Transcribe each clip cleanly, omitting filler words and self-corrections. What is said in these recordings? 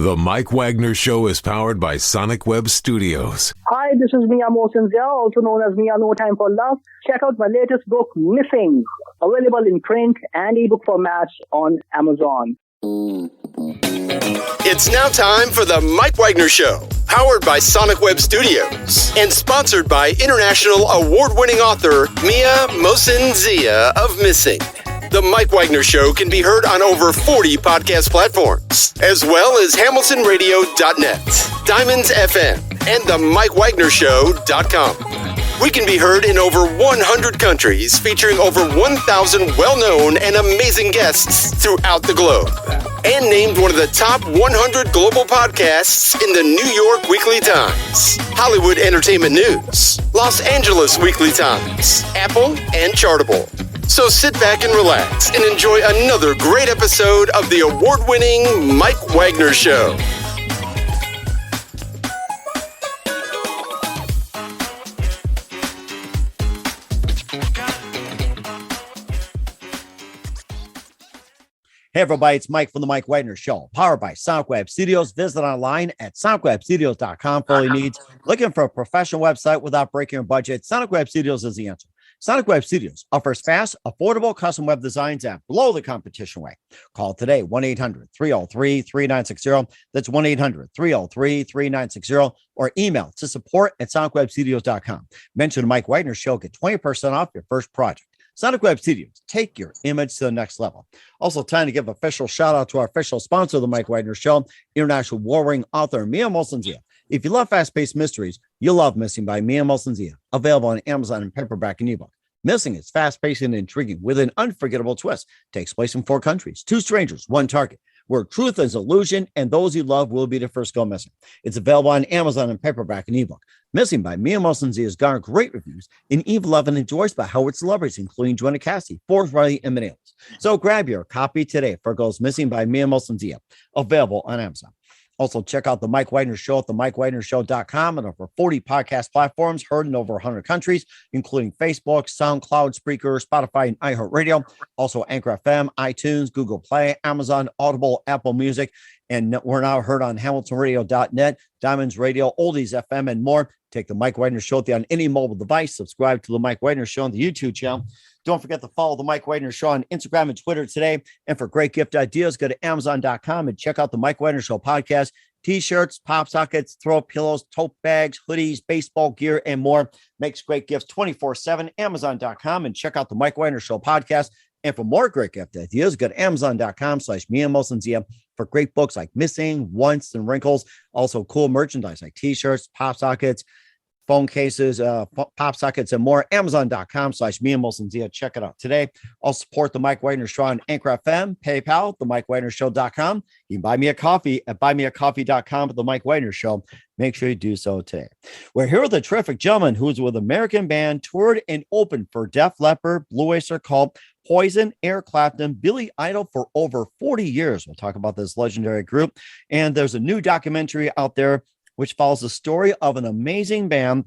The Mike Wagner Show is powered by Sonic Web Studios. Hi, this is Mia Mosinzia, also known as Mia No Time for Love. Check out my latest book, Missing, available in print and ebook formats on Amazon. It's now time for the Mike Wagner Show, powered by Sonic Web Studios and sponsored by international award-winning author Mia Mosinzia of Missing. The Mike Wagner Show can be heard on over 40 podcast platforms, as well as hamiltonradio.net, Diamonds FM, and the MikeWagnerShow.com. We can be heard in over 100 countries, featuring over 1,000 well-known and amazing guests throughout the globe. And named one of the top 100 global podcasts in the New York Weekly Times, Hollywood Entertainment News, Los Angeles Weekly Times, Apple, and Chartable. So sit back and relax and enjoy another great episode of the award-winning Mike Wagner Show. Hey everybody, it's Mike from the Mike Wagner Show, powered by Sonic Web Studios. Visit online at sonicwebstudios.com for all your needs. Looking for a professional website without breaking your budget? Sonic Web Studios is the answer. Sonic Web Studios offers fast, affordable custom web designs at below the competition rate. Call today, 1-800-303-3960. That's 1-800-303-3960. Or email to support@sonicwebstudios.com. Mention the Mike Wagner Show, get 20% off your first project. Sonic Web Studios, take your image to the next level. Also, time to give official shout out to our official sponsor of the Mike Wagner Show, international warring author Mia Mosinzia. If you love fast-paced mysteries, you'll love Missing by Mia Mosinzia, available on Amazon in paperback and ebook. Missing is fast-paced and intriguing with an unforgettable twist. Takes place in 4 countries, 2 strangers, 1 target, where truth is illusion and those you love will be the first go missing. It's available on Amazon in paperback and ebook. Missing by Mia Mosinzia has garnered great reviews and even loved and enjoyed by Howard celebrities, including Joanna Cassidy, Forbes, Riley, and Manales. So grab your copy today for Goes Missing by Mia Mosinzia, available on Amazon. Also, check out the Mike Wagner Show at themikewagnershow.com and over 40 podcast platforms heard in over 100 countries, including Facebook, SoundCloud, Spreaker, Spotify, and iHeartradio. Also, Anchor FM, iTunes, Google Play, Amazon, Audible, Apple Music, and we're now heard on hamiltonradio.net, Diamonds Radio, Oldies FM, and more. Take the Mike Wagner Show on any mobile device. Subscribe to the Mike Wagner Show on the YouTube channel. Don't forget to follow the Mike Wagner Show on Instagram and Twitter today. And for great gift ideas, go to Amazon.com and check out the Mike Wagner Show podcast. T-shirts, pop sockets, throw pillows, tote bags, hoodies, baseball gear, and more. Makes great gifts 24/7. Amazon.com and check out the Mike Wagner Show podcast. And for more great gift ideas, go to Amazon.com/Mia Mosinzia for great books like Missing, Once, and Wrinkles. Also cool merchandise like T-shirts, pop sockets, phone cases, pop sockets, and more. Amazon.com/Mia Mosinzia. Check it out today. I'll support the Mike Wagner Show on Anchor FM, PayPal, themikewagnershow.com. You can buy me a coffee at buymeacoffee.com at the Mike Wagner Show. Make sure you do so today. We're here with a terrific gentleman who's with American band, toured and opened for Def Leppard, blueoystercult, Poison, Eric Clapton, Billy Idol for over 40 years. We'll talk about this legendary group. And there's a new documentary out there which follows the story of an amazing band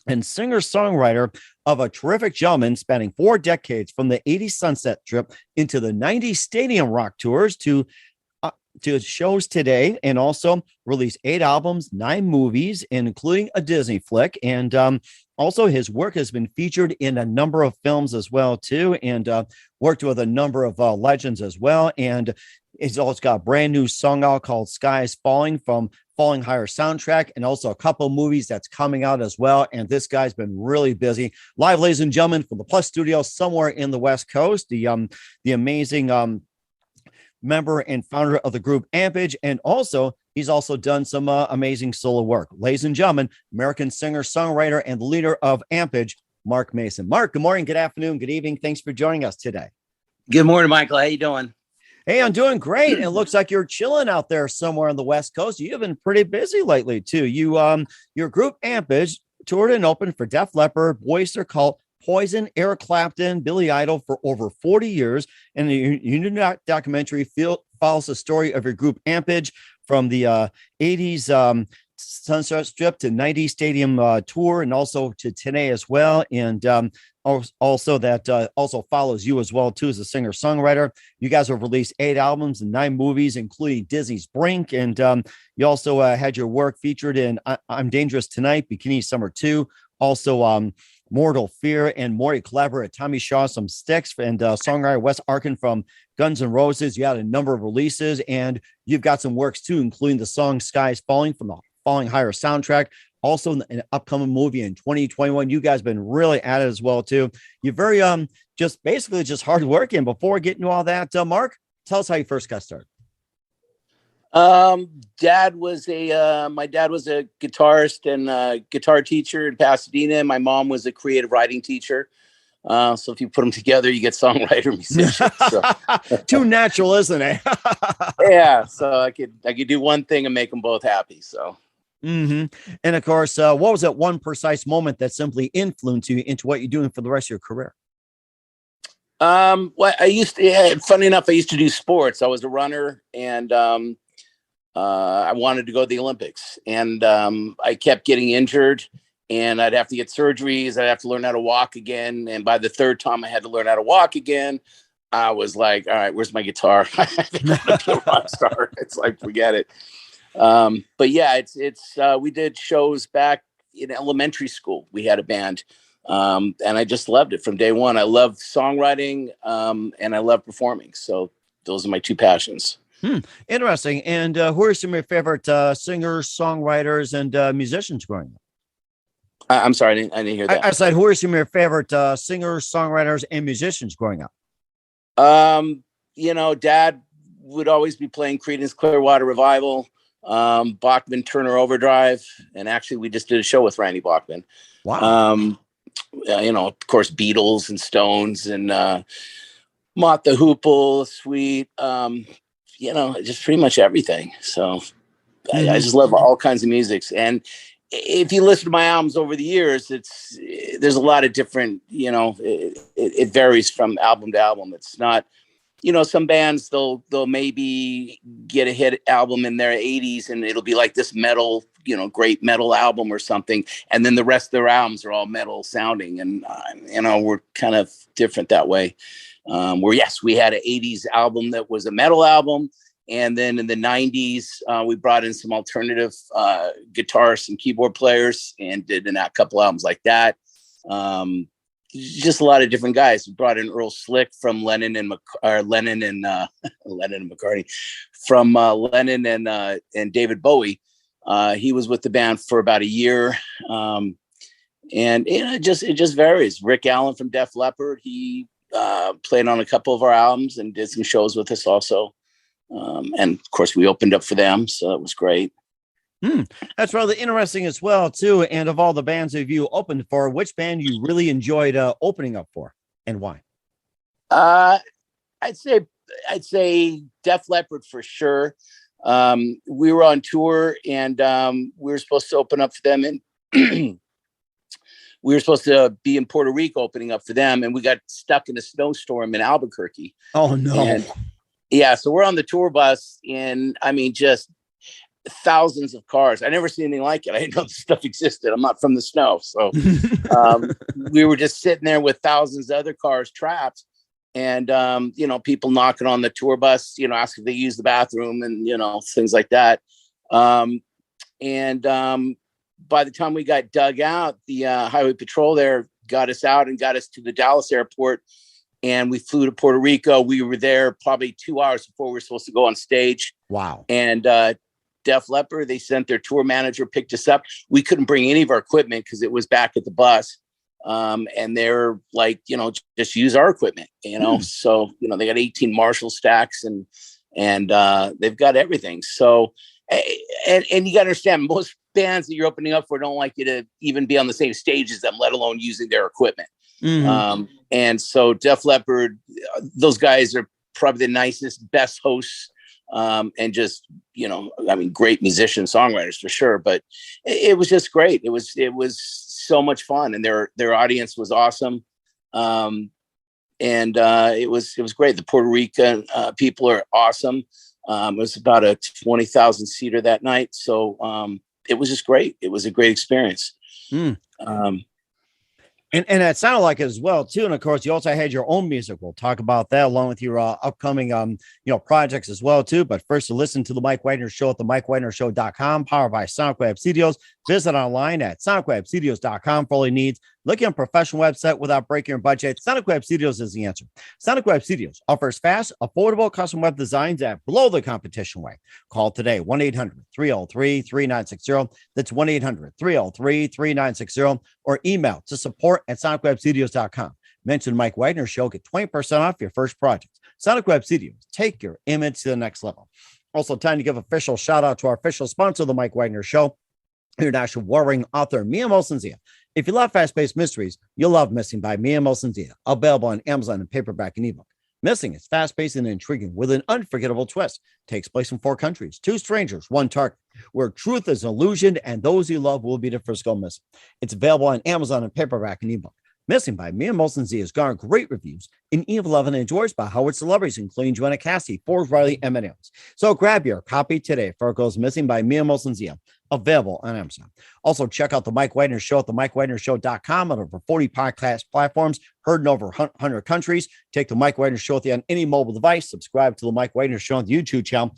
and singer-songwriter of a terrific gentleman spanning 4 decades from the 80s Sunset Strip into the 90s stadium rock tours to shows today, and also released 8 albums, 9 movies, including a Disney flick. And also his work has been featured in a number of films as well, too, and worked with a number of legends as well. And he's also got a brand new song out called Skyisfalling from Fallinghigher soundtrack, and also a couple movies that's coming out as well. And this guy's been really busy. Live, ladies and gentlemen, from the Plus Studio somewhere in the West Coast, the amazing member and founder of the group Ampage, and also he's also done some amazing solo work. Ladies and gentlemen, American singer, songwriter, and leader of Ampage, Mark Mason. Mark, good morning, good afternoon, good evening. Thanks for joining us today. Good morning, Michael. How you doing? Hey, I'm doing great. And it looks like you're chilling out there somewhere on the West Coast. You've been pretty busy lately too. Your group Ampage toured and opened for Def Leppard, blueoystercult, Poison, Eric Clapton, Billy Idol for over 40 years. And the new documentary follows the story of your group Ampage from the 80s Sunset Strip to 90 Stadium tour, and also to today as well. And also that also follows you as well too as a singer songwriter. You guys have released 8 albums and 9 movies, including Disney's Brink, and you also had your work featured in I'm Dangerous Tonight, Bikini Summer 2, also Mortal Fear, and more. You collaborate with Tommy Shaw, Some Sticks, and songwriter Wes Arkin from Guns N' Roses. You had a number of releases, and you've got some works too, including the song Skyisfalling from the Fallinghigher soundtrack. Also in an upcoming movie in 2021. You guys have been really at it as well too. You're very just basically just hard working. Before we get into all that, Mark, tell us how you first got started. My dad was a guitarist and a guitar teacher in Pasadena. My mom was a creative writing teacher. So if you put them together, you get songwriter, musician. So. Too natural, isn't it? Yeah. So I could do one thing and make them both happy. So. Mm-hmm. And of course, what was that one precise moment that simply influenced you into what you're doing for the rest of your career? Well, funny enough, I used to do sports. I was a runner, and I wanted to go to the Olympics, and I kept getting injured, and I'd have to get surgeries. I'd have to learn how to walk again. And by the third time I had to learn how to walk again, I was like, all right, where's my guitar? I think I'm gonna be a rock star. It's like, forget it. But yeah, it's we did shows back in elementary school. We had a band, and I just loved it from day one. I loved songwriting, and I love performing. So those are my 2 passions. Interesting. And who are some of your favorite singers, songwriters, and musicians growing up? I'm sorry, I didn't hear that. I said, who are some of your favorite singers, songwriters, and musicians growing up? Dad would always be playing Creedence Clearwater Revival, Bachman Turner Overdrive, and actually we just did a show with Randy Bachman. Wow. Of course, Beatles and Stones and Mott the Hoople, Sweet, just pretty much everything. So I just love all kinds of musics. And if you listen to my albums over the years, there's a lot of different, it varies from album to album. It's not, some bands, they'll maybe get a hit album in their 80s and it'll be like this metal, great metal album or something. And then the rest of their albums are all metal sounding. And, we're kind of different that way. Where, yes, we had an 80s album that was a metal album. And then in the 90s, we brought in some alternative guitarists and keyboard players and did a couple albums like that. Just a lot of different guys. We brought in Earl Slick from Lennon and McCartney, from Lennon and David Bowie. He was with the band for about a year. And it just varies. Rick Allen from Def Leppard, he played on a couple of our albums and did some shows with us also. And of course we opened up for them. So that was great. That's rather interesting as well, too. And of all the bands that you opened for, which band you really enjoyed opening up for and why? I'd say Def Leppard for sure. We were on tour and we were supposed to open up for them, and we were supposed to be in Puerto Rico opening up for them, and we got stuck in a snowstorm in Albuquerque. Oh no. And, yeah, so we're on the tour bus, and I mean, just thousands of cars. I never seen anything like it. I didn't know this stuff existed. I'm not from the snow. So we were just sitting there with thousands of other cars trapped, and people knocking on the tour bus, asking if they use the bathroom and things like that. And by the time we got dug out, the highway patrol there got us out and got us to the Dallas airport. And we flew to Puerto Rico. We were there probably 2 hours before we were supposed to go on stage. Wow. And Def Leppard, they sent their tour manager, picked us up. We couldn't bring any of our equipment because it was back at the bus. And they're like, just use our equipment, So, they got 18 Marshall stacks and they've got everything. So, and you got to understand, most bands that you're opening up for don't like you to even be on the same stage as them, let alone using their equipment. Mm-hmm. And so Def Leppard, those guys are probably the nicest, best hosts, and just, great musicians, songwriters for sure. But it was just great. It was so much fun, and their audience was awesome. And it was great. The Puerto Rican people are awesome. It was about a 20,000 seater that night. So it was just great. It was a great experience. And it sounded like it as well too. And of course, you also had your own music. We'll talk about that along with your upcoming projects as well too. But first, to listen to the Mike Wagner Show at the MikeWagnerShow.com, powered by Sonic Web Studios. Visit online at sonicwebstudios.com for all your needs. Looking at a professional website without breaking your budget, Sonic Web Studios is the answer. Sonic Web Studios offers fast, affordable custom web designs that blow the competition away. Call today, 1-800-303-3960. That's 1-800-303-3960. Or email to support@sonicwebstudios.com. Mention Mike Wagner Show. Get 20% off your first project. Sonic Web Studios. Take your image to the next level. Also, time to give official shout out to our official sponsor of the Mike Wagner Show, international warring author Mia Molson-Zia. If you love fast-paced mysteries, you'll love Missing by Mia Molson-Zia, available on Amazon in paperback and ebook. Missing is fast-paced and intriguing with an unforgettable twist. Takes place in 4 countries, 2 strangers, 1 target, where truth is an illusion and those you love will be the first go missing. It's available on Amazon in paperback and ebook. Missing by Mia Molson-Zia has garnered great reviews and even loved and enjoyed by Howard celebrities, including Joanna Cassidy, Forbes Riley, and many others. So grab your copy today for it goes Missing by Mia Molson-Zia, available on Amazon. Also, check out the Mike Wagner Show at the MikeWagnerShow.com on over 40 podcast platforms, heard in over 100 countries. Take the Mike Wagner Show with you on any mobile device. Subscribe to the Mike Wagner Show on the YouTube channel.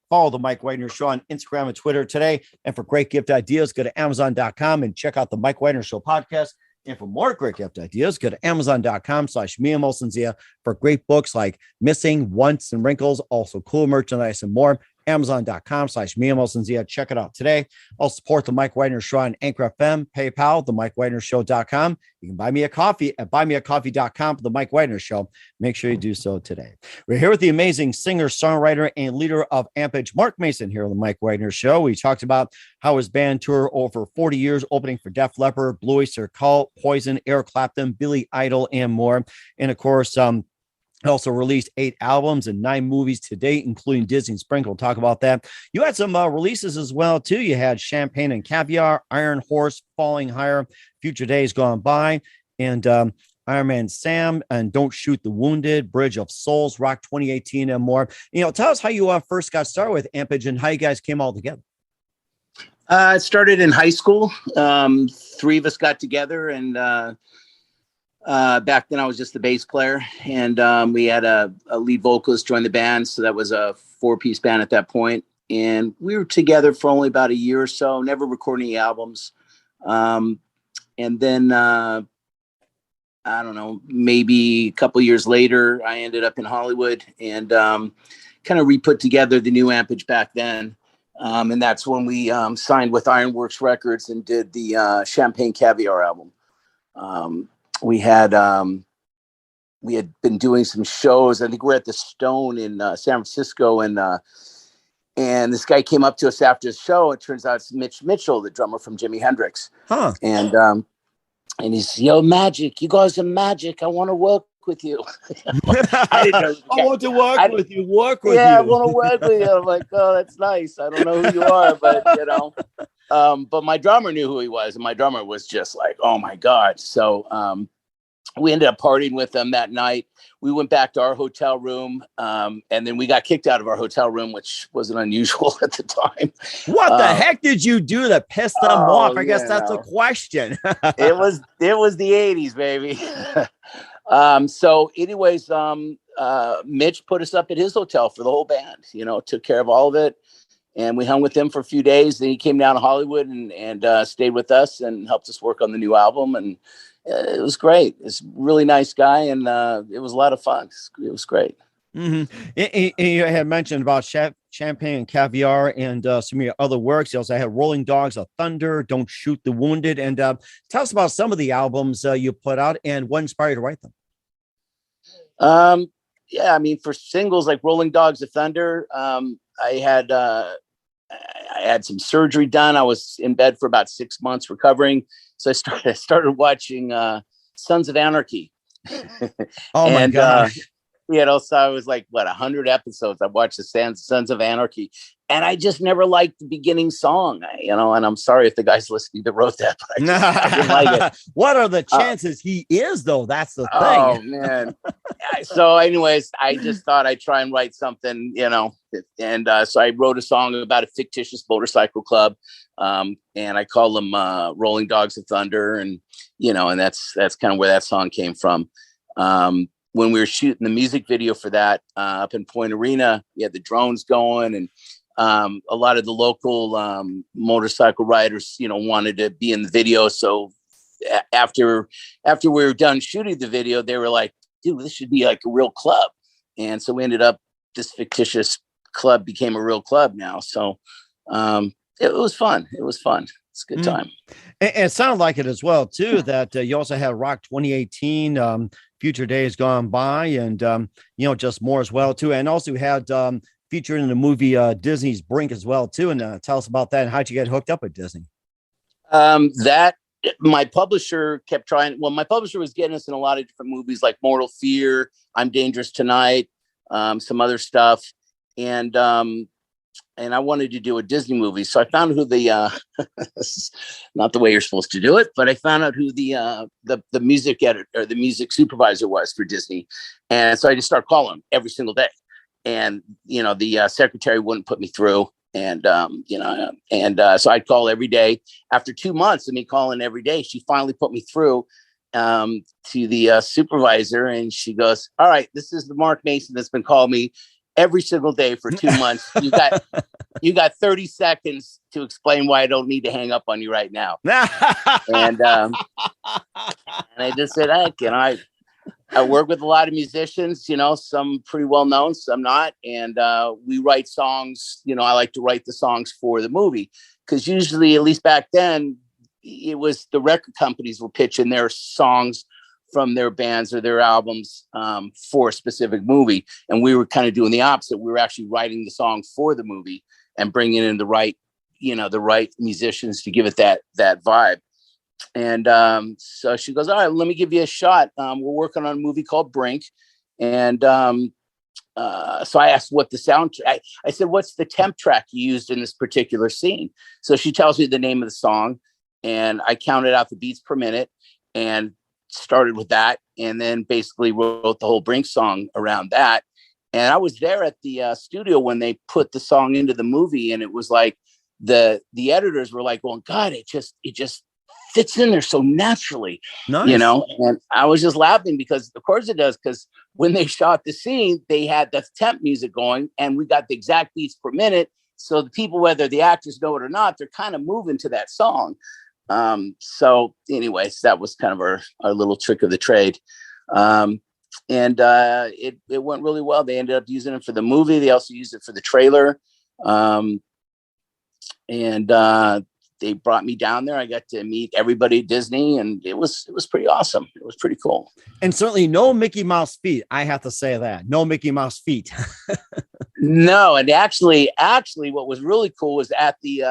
Follow the Mike Wagner Show on Instagram and Twitter today. And for great gift ideas, go to Amazon.com and check out the Mike Wagner Show podcast. And for more great gift ideas, go to Amazon.com/Mia Molson-Zia for great books like Missing, Once, and Wrinkles, also cool merchandise and more. Amazon.com/Mia Molson-Zia. Check it out today. I'll support the Mike Wagner Show on Anchor FM, PayPal, the MikeWagnerShow.com. You can buy me a coffee at buymeacoffee.com for the Mike Wagner Show. Make sure you do so today. We're here with the amazing singer, songwriter, and leader of Ampage, Mark Mason, here on the Mike Wagner Show. We talked about how his band toured over 40 years, opening for Def Leppard, blueoystercult, Poison, Eric Clapton, billyidol, and more. And of course, also released 8 albums and 9 movies to date, including Disney's Brink. We'll talk about that. You had some releases as well, too. You had Champagne and Caviar, Iron Horse, Falling Higher, Future Days Gone By, and Iron Man Sam, and Don't Shoot the Wounded, Bridge of Souls, Rock 2018, and more. Tell us how you first got started with Ampage and how you guys came all together. It started in high school. 3 of us got together, and back then I was just the bass player, and we had a lead vocalist join the band. So that was a 4-piece band at that point. And we were together for only about a year or so, never recording any albums. And then, I don't know, maybe a couple of years later, I ended up in Hollywood and kind of re-put together the new Ampage back then. And that's when we signed with Ironworks Records and did the Champagne Caviar album. We had been doing some shows. I think we're at the Stone in San Francisco, and this guy came up to us after the show. It turns out it's Mitch Mitchell, the drummer from Jimi Hendrix. Huh. And he's, yo, Magic, you guys are magic. I want to work with you. I didn't know. I want to work with you. I want to work with you. I'm like, oh, that's nice. I don't know who you are, but but my drummer knew who he was, and my drummer was just like, oh my God. So we ended up partying with them that night. We went back to our hotel room, and then we got kicked out of our hotel room, which wasn't unusual at the time. What the heck did you do that pissed them off? I guess that's a question. It was the 80s, baby. So anyways, Mitch put us up at his hotel for the whole band, took care of all of it. And we hung with him for a few days. Then he came down to Hollywood and stayed with us and helped us work on the new album. And it was great. It's a really nice guy. And it was a lot of fun. It was great. Mm-hmm. And you had mentioned about Champagne and Caviar and some of your other works. You also had Rolling Dogs of Thunder, Don't Shoot the Wounded. And tell us about some of the albums you put out and what inspired you to write them. Yeah, I mean, for singles like Rolling Dogs of Thunder, I had some surgery done. I was in bed for about 6 months recovering. So I started watching Sons of Anarchy. Oh my gosh. So I was like, 100 episodes. I watched the Sons of Anarchy. And I just never liked the beginning song, and I'm sorry if the guys listening that wrote that, but I didn't like it. What are the chances he is, though? That's the thing. Oh, man. So anyways, I just thought I'd try and write something, and so I wrote a song about a fictitious motorcycle club, and I call them Rolling Dogs of Thunder, and, and that's kind of where that song came from. When we were shooting the music video for that up in Point Arena, we had the drones going, and a lot of the local motorcycle riders, wanted to be in the video. So after we were done shooting the video, they were like, dude, this should be like a real club. And so we ended up, this fictitious club became a real club now. So it was fun. It's a good time. And it sounded like it as well, too, that you also had Rock 2018, Future Days Gone By, and, just more as well, too. And also had featured in the movie Disney's Brink as well, too. And tell us about that and how'd you get hooked up with Disney? That my publisher kept trying. Well, my publisher was getting us in a lot of different movies like Mortal Fear, I'm Dangerous Tonight, some other stuff. And I wanted to do a Disney movie. So I found who this is not the way you're supposed to do it, but I found out who the music editor or the music supervisor was for Disney. And so I just started calling him every single day. And, the secretary wouldn't put me through. And, so I'd call every day. After 2 months of me calling every day, she finally put me through to the supervisor. And she goes, all right, this is the Mark Mason that's been calling me every single day for 2 months. You got 30 seconds to explain why I don't need to hang up on you right now. And I just said, I work with a lot of musicians, some pretty well known, some not. And we write songs, I like to write the songs for the movie, because usually, at least back then, it was the record companies were pitching their songs from their bands or their albums for a specific movie. And we were kind of doing the opposite. We were actually writing the song for the movie and bringing in the right musicians to give it that vibe. And so she goes, all right, let me give you a shot. We're working on a movie called Brink. And so I asked what the soundtrack, I said, what's the temp track you used in this particular scene? So she tells me the name of the song, and I counted out the beats per minute and started with that, and then basically wrote the whole Brink song around that. And I was there at the studio when they put the song into the movie, and it was like the editors were like, well, God, it just fits in there so naturally. Nice. And I was just laughing because of course it does, because when they shot the scene, they had the temp music going and we got the exact beats per minute. So the people, whether the actors know it or not, they're kind of moving to that song. So anyways, that was kind of our little trick of the trade. And it went really well. They ended up using it for the movie. They also used it for the trailer. They brought me down there. I got to meet everybody at Disney, and it was pretty awesome. It was pretty cool. And certainly no Mickey Mouse feet. I have to say that. No Mickey Mouse feet. No. And actually, what was really cool was at the,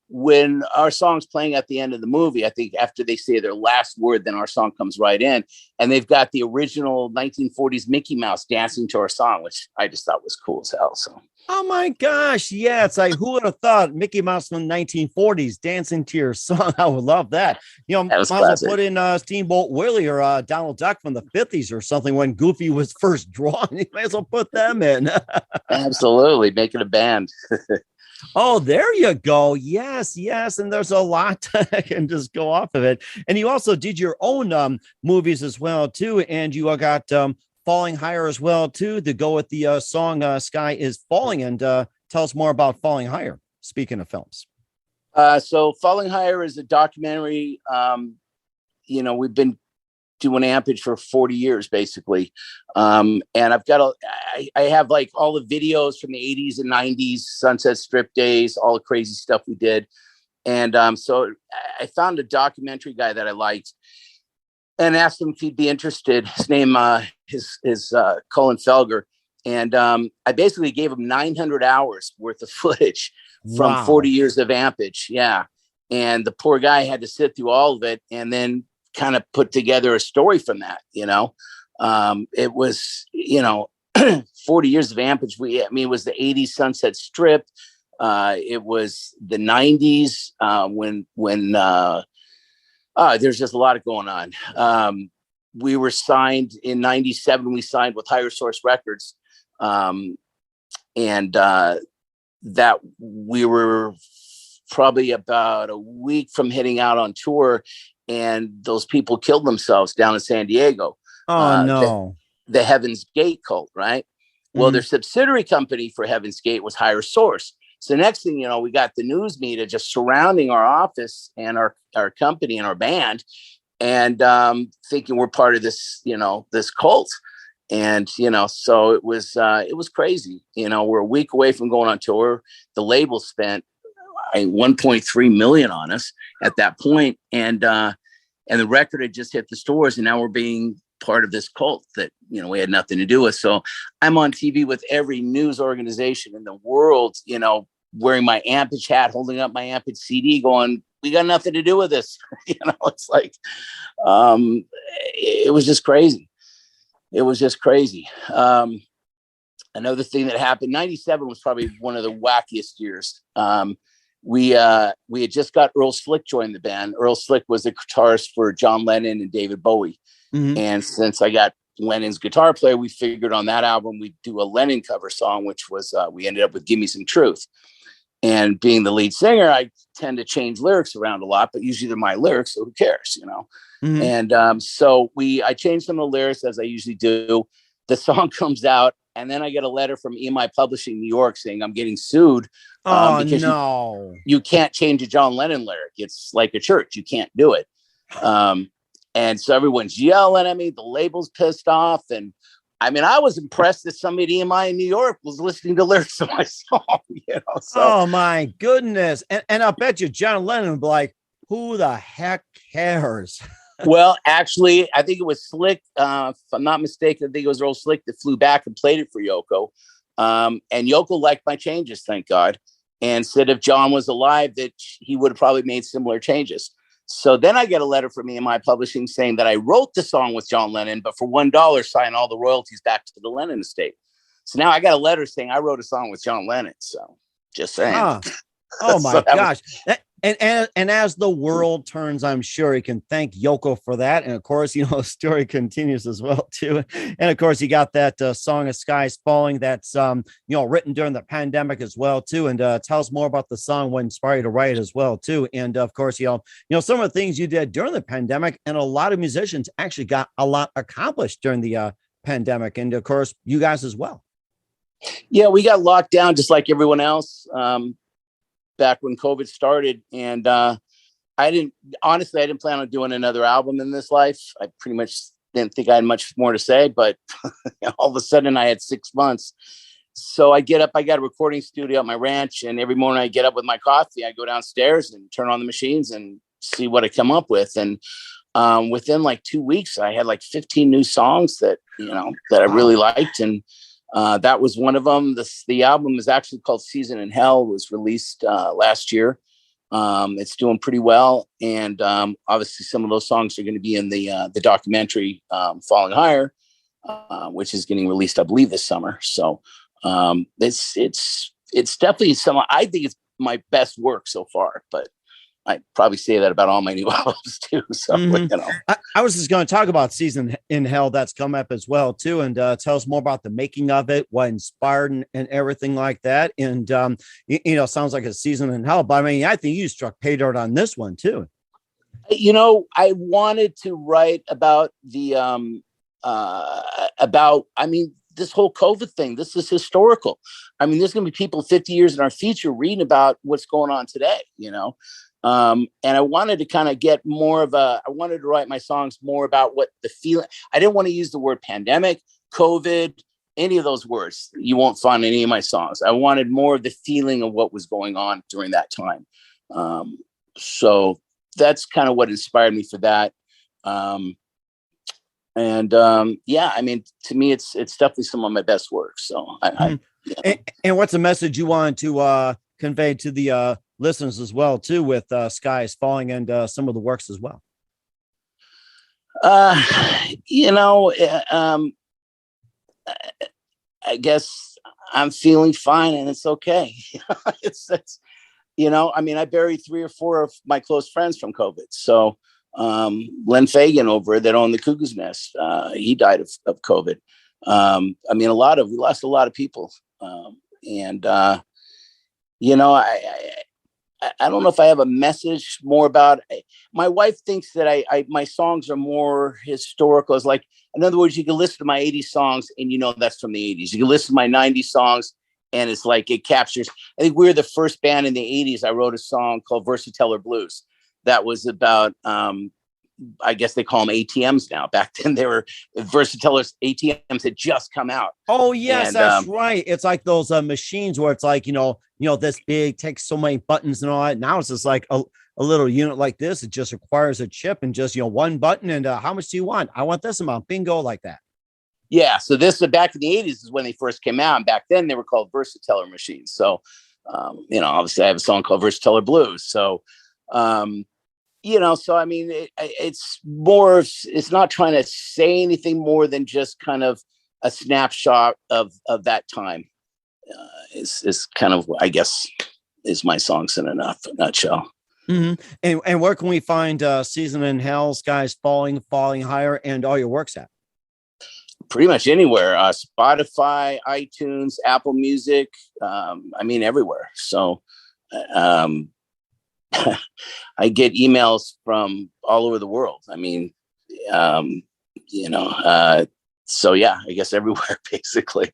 when our song's playing at the end of the movie, I think after they say their last word, then our song comes right in, and they've got the original 1940s Mickey Mouse dancing to our song, which I just thought was cool as hell. So, oh my gosh, yeah, it's like, who would have thought Mickey Mouse from the 1940s dancing to your song? I would love that. Might as well put in Steamboat Willie or Donald Duck from the 50s or something when Goofy was first drawn. You might as well put them in. Absolutely, make it a band. Oh, there you go. Yes. And there's a lot I can just go off of it. And you also did your own movies as well, too. And you got Falling Higher as well, too, to go with the song Sky is Falling. And tell us more about Falling Higher, speaking of films. So Falling Higher is a documentary. We've been doing Ampage for 40 years, basically. And I've got I have like all the videos from the 80s and 90s, Sunset Strip days, all the crazy stuff we did. And so I found a documentary guy that I liked and asked him if he'd be interested. His name is Colin Felger. And I basically gave him 900 hours worth of footage from 40 years of Ampage. Yeah. And the poor guy had to sit through all of it and then kind of put together a story from that. It was 40 years of Ampage. It was the 80s Sunset Strip. It was the 90s when there's just a lot going on. We were signed in 97. We signed with Higher Source Records. And that we were probably about a week from heading out on tour, and those people killed themselves down in San Diego. Oh, no. The Heaven's Gate cult, right? Well, their subsidiary company for Heaven's Gate was Higher Source. So next thing you know, we got the news media just surrounding our office and our company and our band, and thinking we're part of this, this cult. And, so it was crazy. We're a week away from going on tour. The label spent $1.3 million on us at that point. And the record had just hit the stores, and now we're being part of this cult that, we had nothing to do with. So I'm on TV with every news organization in the world, wearing my Ampage hat, holding up my Ampage CD, going, we got nothing to do with this. It's like, it was just crazy. It was just crazy. Another thing that happened, 97 was probably one of the wackiest years. We had just got Earl Slick joined the band. Earl Slick was the guitarist for John Lennon and David Bowie. Mm-hmm. And since I got Lennon's guitar player, we figured on that album we'd do a Lennon cover song, which was we ended up with Give Me Some Truth. And being the lead singer, I tend to change lyrics around a lot, but usually they're my lyrics, so who cares, Mm-hmm. And so I changed some of the lyrics, as I usually do. The song comes out, and then I get a letter from EMI Publishing New York saying I'm getting sued. Because no, you can't change a John Lennon lyric. It's like a church. You can't do it. And so everyone's yelling at me. The label's pissed off. And I mean, I was impressed that somebody at EMI in New York was listening to lyrics of my song. So. Oh, my goodness. And I bet you John Lennon would be like, who the heck cares? Well, actually, I think it was Slick. If I'm not mistaken, I think it was Earl Slick that flew back and played it for Yoko. And Yoko liked my changes, thank God. And said if John was alive, that he would have probably made similar changes. So then I get a letter from EMI Publishing saying that I wrote the song with John Lennon, but for $1, sign all the royalties back to the Lennon estate. So now I got a letter saying I wrote a song with John Lennon. So just saying. Oh my gosh. And as the world turns, I'm sure he can thank Yoko for that. And of course, the story continues as well, too. And of course, you got that song of Skies Falling that's, written during the pandemic as well, too. And tell us more about the song, what inspired you to write it as well, too. And of course, some of the things you did during the pandemic, and a lot of musicians actually got a lot accomplished during the pandemic. And of course, you guys as well. Yeah, we got locked down just like everyone else. Back when COVID started, and I didn't plan on doing another album in this life. I pretty much didn't think I had much more to say, but all of a sudden I had 6 months. So I get up, I got a recording studio at my ranch, and every morning I get up with my coffee, I go downstairs and turn on the machines and see what I come up with. And within like 2 weeks, I had like 15 new songs that I really liked. And that was one of them. The album is actually called Seasoninhell. It was released last year. It's doing pretty well, and obviously some of those songs are going to be in the documentary fallinghigher, which is getting released, I believe, this summer. So it's definitely I think it's my best work so far, but I probably say that about all my new albums too. So, I was just going to talk about Seasoninhell that's come up as well too. And tell us more about the making of it, what inspired and everything like that. And, sounds like a Seasoninhell, but I mean, I think you struck pay dirt on this one too. I wanted to write about the, this whole COVID thing. This is historical. I mean, there's going to be people 50 years in our future reading about what's going on today, and I wanted to kind of get I wanted to write my songs more about what the feeling. I didn't want to use the word pandemic, COVID, any of those words. You won't find any of my songs. I wanted more of the feeling of what was going on during that time. So that's kind of what inspired me for that. And I mean, to me, it's definitely some of my best work. So And what's a message you want to convey to the listeners as well, too, with Sky is Falling and some of the works as well? I guess I'm feeling fine and it's okay. it's I mean, I buried 3 or 4 of my close friends from COVID. So Len Fagan over that owned the Cuckoo's Nest, he died of COVID. I mean, we lost a lot of people. I don't know if I have a message more about. My wife thinks that my songs are more historical. It's like, in other words, you can listen to my 80s songs and that's from the 80s. You can listen to my 90s songs and it's like it captures. I think we were the first band in the 80s. I wrote a song called Versateller Blues that was about. I guess they call them ATMs now. Back then, they were Versatellers. ATMs had just come out. Oh yes, that's right. It's like those machines where it's like this big, takes so many buttons and all that. Now it's just like a little unit like this. It just requires a chip and just one button. And how much do you want? I want this amount. Bingo, like that. Yeah. So this back in the 80s is when they first came out. And back then they were called Versateller machines. So obviously I have a song called Versateller Blues. So. So I mean, it's not trying to say anything more than just kind of a snapshot of that time. Is kind of, I guess, is my songs in a nutshell. Mm-hmm. And where can we find Seasoninhell, Skies Falling, Fallinghigher, and all your works at? Pretty much anywhere. Spotify, iTunes, Apple Music. I mean, everywhere. So. I get emails from all over the world. I mean, so yeah, I guess everywhere basically.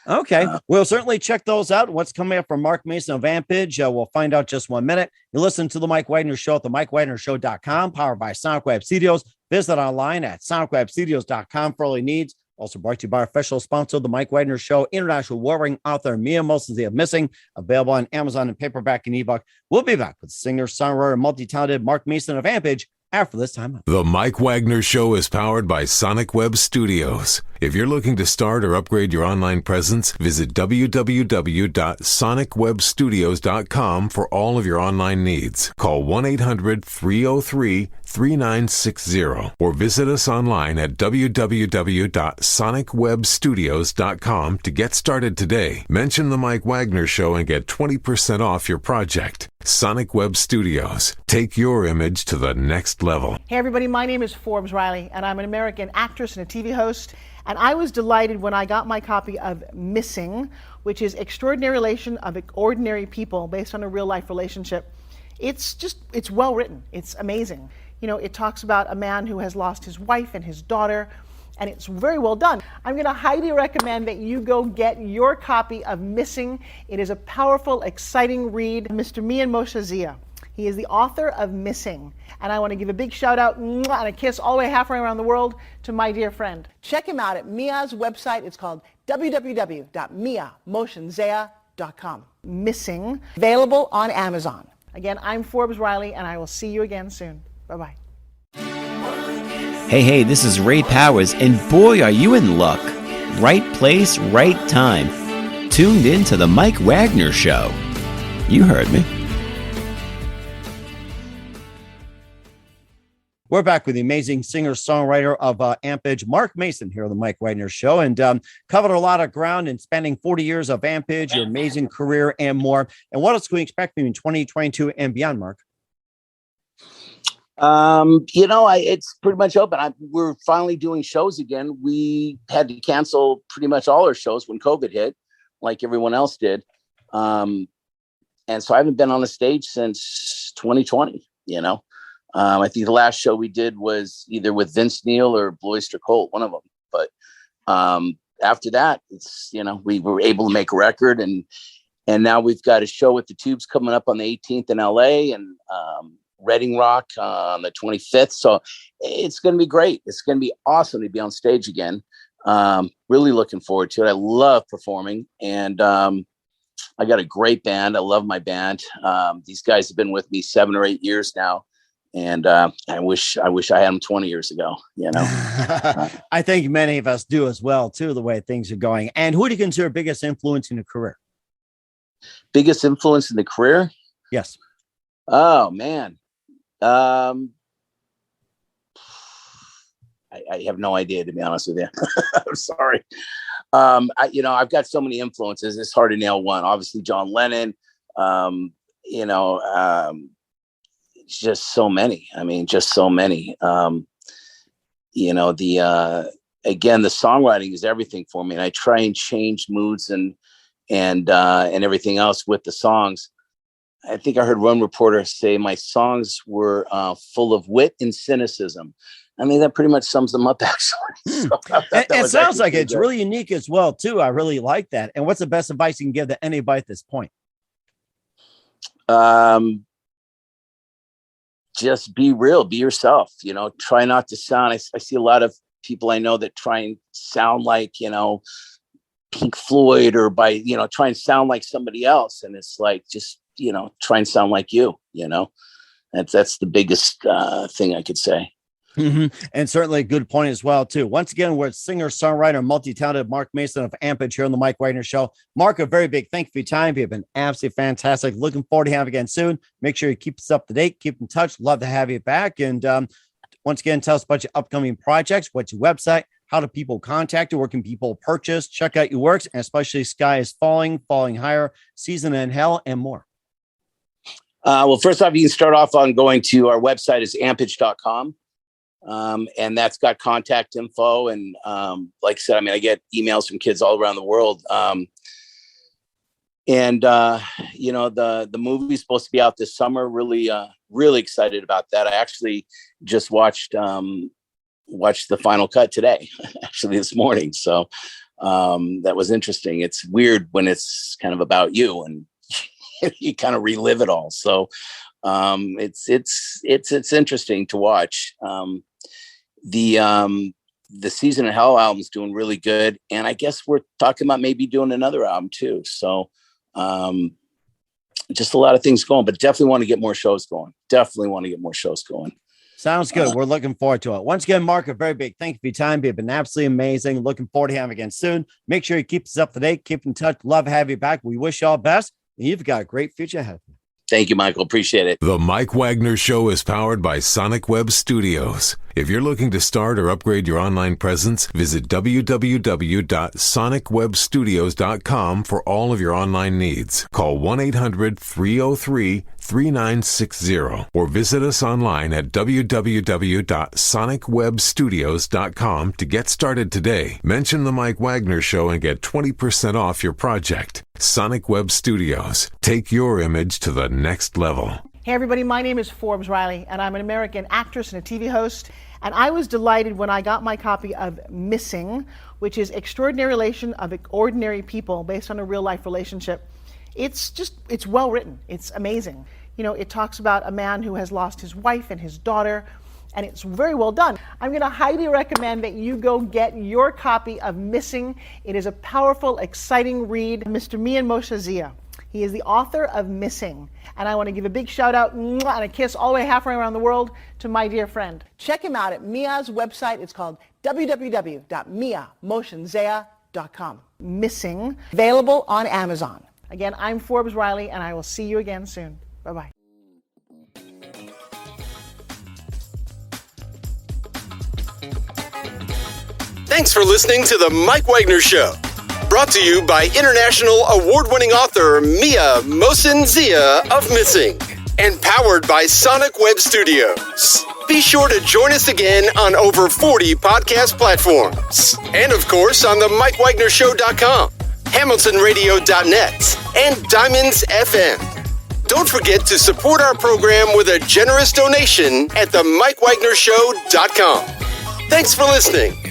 Okay. We'll certainly check those out. What's coming up from Mark Mason of Ampage. We'll find out just 1 minute. You listen to the Mike Wagner Show at the MikeWagnerShow.com, powered by Sonic Web Studios. Visit online at sonicwebstudios.com for all your needs. Also brought to you by our official sponsor, The Mike Wagner Show, international warring author Mia Mosensy of Missing, available on Amazon and paperback and ebook. We'll be back with singer, songwriter, multi-talented Mark Mason of Ampage after this time. The Mike Wagner Show is powered by Sonic Web Studios. If you're looking to start or upgrade your online presence, visit www.sonicwebstudios.com for all of your online needs. Call 1-800-303-3960 or visit us online at www.sonicwebstudios.com to get started today. Mention the Mike Wagner Show and get 20% off your project. Sonic Web Studios. Take your image to the next level. Hey everybody, my name is Forbes Riley and I'm an American actress and a TV host. And I was delighted when I got my copy of Missing, which is Extraordinary Relation of Ordinary People based on a real life relationship. It's well written. It's amazing. It talks about a man who has lost his wife and his daughter, and it's very well done. I'm going to highly recommend that you go get your copy of Missing. It is a powerful, exciting read. Mr. Mian Moshe Zia. He is the author of Missing. And I want to give a big shout out and a kiss all the way halfway around the world to my dear friend. Check him out at Mia's website. It's called www.miamoshenzea.com. Missing, available on Amazon. Again, I'm Forbes Riley, and I will see you again soon. Bye-bye. Hey, this is Ray Powers, and boy, are you in luck. Right place, right time. Tuned in to the Mike Wagner Show. You heard me. We're back with the amazing singer-songwriter of Ampage, Mark Mason, here on the Mike Wagner Show, and covered a lot of ground in spanning 40 years of Ampage, your amazing career, and more. And what else can we expect from you in 2022 and beyond, Mark? It's pretty much open. We're finally doing shows again. We had to cancel pretty much all our shows when COVID hit, like everyone else did. And so I haven't been on a stage since 2020, I think the last show we did was either with Vince Neil or blueoystercult, one of them. But after that, it's we were able to make a record, and now we've got a show with the Tubes coming up on the 18th in LA, and Reading Rock on the 25th. So it's going to be great. It's going to be awesome to be on stage again. Really looking forward to it. I love performing, and I got a great band. I love my band. These guys have been with me 7 or 8 years now. And I wish I had them 20 years ago, I think many of us do as well, too, the way things are going. And who do you consider biggest influence in your career? Biggest influence in the career? Yes. Oh, man. I have no idea, to be honest with you. I'm sorry. I've got so many influences. It's hard to nail one. Obviously, John Lennon. Just so many. I mean, just so many. Again, the songwriting is everything for me, and I try and change moods and everything else with the songs. I think I heard one reporter say my songs were full of wit and cynicism. I mean, that pretty much sums them up, actually. So it sounds like it's really unique as well, too. I really like that. And what's the best advice you can give to anybody at this point? Just be real, be yourself, try not to sound. I see a lot of people I know that try and sound like, Pink Floyd or try and sound like somebody else. And it's like, just, try and sound like you, that's the biggest thing I could say. Mm-hmm. And certainly a good point as well, too. Once again, we're singer, songwriter, multi-talented Mark Mason of Ampage here on the Mike Wagner Show. Mark, a very big thank you for your time. You've been absolutely fantastic. Looking forward to having you again soon. Make sure you keep us up to date, keep in touch. Love to have you back. And once again, tell us about your upcoming projects. What's your website? How do people contact you? Where can people purchase? Check out your works, and especially Sky is Falling, Falling Higher, Seasoninhell, and more. Well, first off, you can start off on going to our website is ampage.com. And that's got contact info. And like I said, I get emails from kids all around the world. The movie's supposed to be out this summer. Really, really excited about that. I actually just watched the final cut today, actually this morning. So that was interesting. It's weird when it's kind of about you and you kind of relive it all. So it's interesting to watch. The Seasoninhell album's doing really good, and I guess we're talking about maybe doing another album too. So just a lot of things going, but definitely want to get more shows going. Sounds good. We're looking forward to it. Once again, Mark, a very big thank you for your time. You've been absolutely amazing. Looking forward to having you again soon. Make sure you keep us up to date, keep in touch. Love to have you back. We wish you all the best, and you've got a great future ahead of you. Thank you, Michael. Appreciate it. The Mike Wagner Show is powered by Sonic Web Studios. If you're looking to start or upgrade your online presence, visit www.sonicwebstudios.com for all of your online needs. Call 1-800-303-3960 or visit us online at www.sonicwebstudios.com to get started today. Mention the Mike Wagner Show and get 20% off your project. Sonic Web Studios. Take your image to the next level. Hey everybody, my name is Forbes Riley, and I'm an American actress and a TV host. And I was delighted when I got my copy of Missing, which is Extraordinary Relation of Ordinary People based on a real life relationship. It's well written. It's amazing. It talks about a man who has lost his wife and his daughter, and it's very well done. I'm going to highly recommend that you go get your copy of Missing. It is a powerful, exciting read. Mr. Mian Moshe Zia. He is the author of Missing. And I want to give a big shout out and a kiss all the way halfway around the world to my dear friend. Check him out at Mia's website. It's called www.miamotionzea.com. Missing, available on Amazon. Again, I'm Forbes Riley, and I will see you again soon. Bye-bye. Thanks for listening to The Mike Wagner Show. Brought to you by international award-winning author Mia Mosin-Zia of Missing, and powered by Sonic Web Studios. Be sure to join us again on over 40 podcast platforms, and of course on the MikeWagnerShow.com, HamiltonRadio.net, and Diamonds FM. Don't forget to support our program with a generous donation at the MikeWagnerShow.com. Thanks for listening.